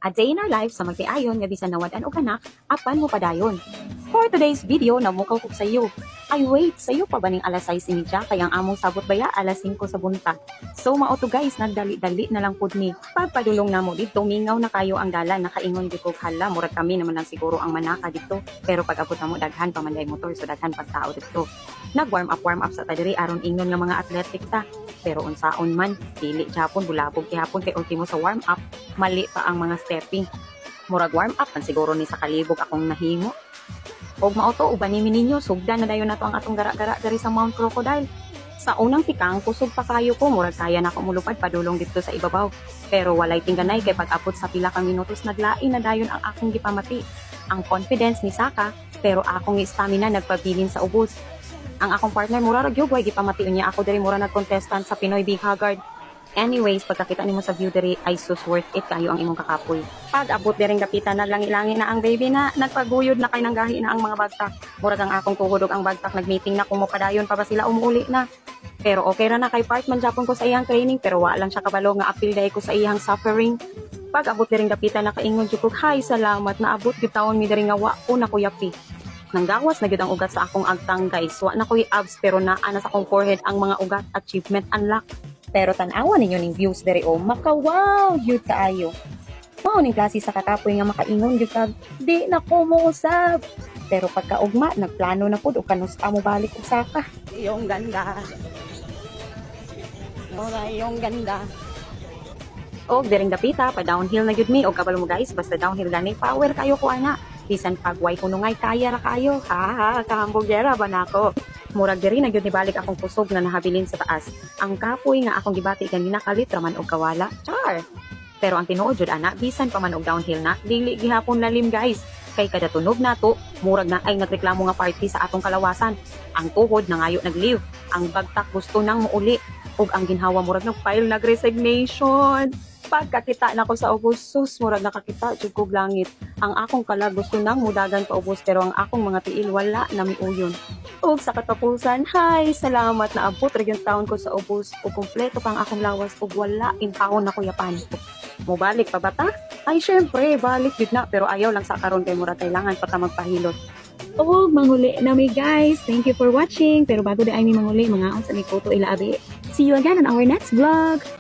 A day in our life sa magtiayon nga bisan nawadan og anak, apan mo padayon. For today's video, namukaw ko sa iyo. Ay wait, sayo pa ba ning alas 6:30 kay ang among sabot baya alas 5 sa buntag. So mao to guys, nagdali-dali na lang pud ni. Pagpadulong namo dito, mingaw na kayo ang dalan, nakaingon gyud ko hala, murag kami naman lang siguro ang manaka dito. Pero pag abot namo daghan pa man day motor, so daghan pag tao dito. Nag-warm up sa tadiri aron ingnon nga mga athletic ta. Pero unsaon man, dili gyapon bulabog gihapon kay ultimo sa warm up, mali pa ang mga stepping. Murag warm up man siguro ni sa kalibog akong nahimo. Og mao to uban ni ninyo, sugdan na dayon nato ang atong gara-gara diri sa Mount Crocodile. Sa unang pikang kusog pa kayo ko, murag kaya na ko mulupad padulong dito sa ibabaw. Pero walay tingganay kay pag-abot sa pila ka minutos naglain na dayon ang akong gipamati. Ang confidence ni Saka, pero akong stamina nagpabilin sa ubos. Ang akong partner mura ra gyud way gipamati niya ako diri mura nag-contestant sa Pinoy Big Haggard. Anyways, pagkakita nimo sa view diri ay sus worth it kayo ang imong kakapoy. Pag abot diring dapitan naglangi-langi na ang baby na nagpaguyod na kay nanggahi na ang mga bagtak. Murag ang akong tuhod ug ang bagtak nagmeeting na kung mopadayon pa ba sila umuuli na. Pero okay ra na kay part man japon ko sa iyang training pero wa lang siya kabalo nga apil day ko sa iyang suffering. Pag abot diring dapitan nakaingon jud ko hay salamat na abot gyud taon mi diri nga wa ko na kuyapi. Nanggawas na gyud ang ugat sa akong agtang guys. Wa na ko'y abs pero naa na sa akong forehead ang mga ugat, achievement unlock. Pero tan-awan ninyo ning views diri o maka-wow gyud kaayo. Mao ning klase sa kakapoy nga makaingon gyud kag di na ko mo usab. Pero pagkaugma nagplano na pud og kanusta mo balik og Saka. Yung ganda. Ora yung ganda. Og diring dapita pa downhill na gyud mi og kabalo mo guys basta downhill gani power kayo ko ana. Bisan pagway kunungay kaya ra kayo. Ha, kahambogera ba nako? Murag diri na gyud ni balik akong kusog na nahabilin sa taas. Ang kapoy nga akong gibati ganina kalit raman og kawala. Char. Pero ang tinuod jud ana bisan pa man og downhill na, dili gihapon lalim guys. Kay kada tunog nato, murag na ay nagreklamo nga party sa atong kalawasan. Ang tuhod na ngayo nag-leave. Ang bagtak gusto nang muuli. Ug ang ginhawa murag nag-file nag-resignation. Pagkakita na ko sa ubos, sus, murag nakakita jud kog langit. Ang akong kalag gusto nang mudagan pa ubos pero ang akong mga tiil wala na miuyon. Ug sa katapusan, hay, salamat na abot ra gyud taon ko sa ubos ug kumpleto pang akong lawas ug wala impawon na ko yapan. Mobalik pa ba ta? Ay syempre, balik gyud na pero ayaw lang sa karon kay murag kailangan pa ta magpahilot. Og manguli na mi guys. Thank you for watching. Pero bago di ay mi manguli, mga on sa mi photo ilaabi. See you again on our next vlog.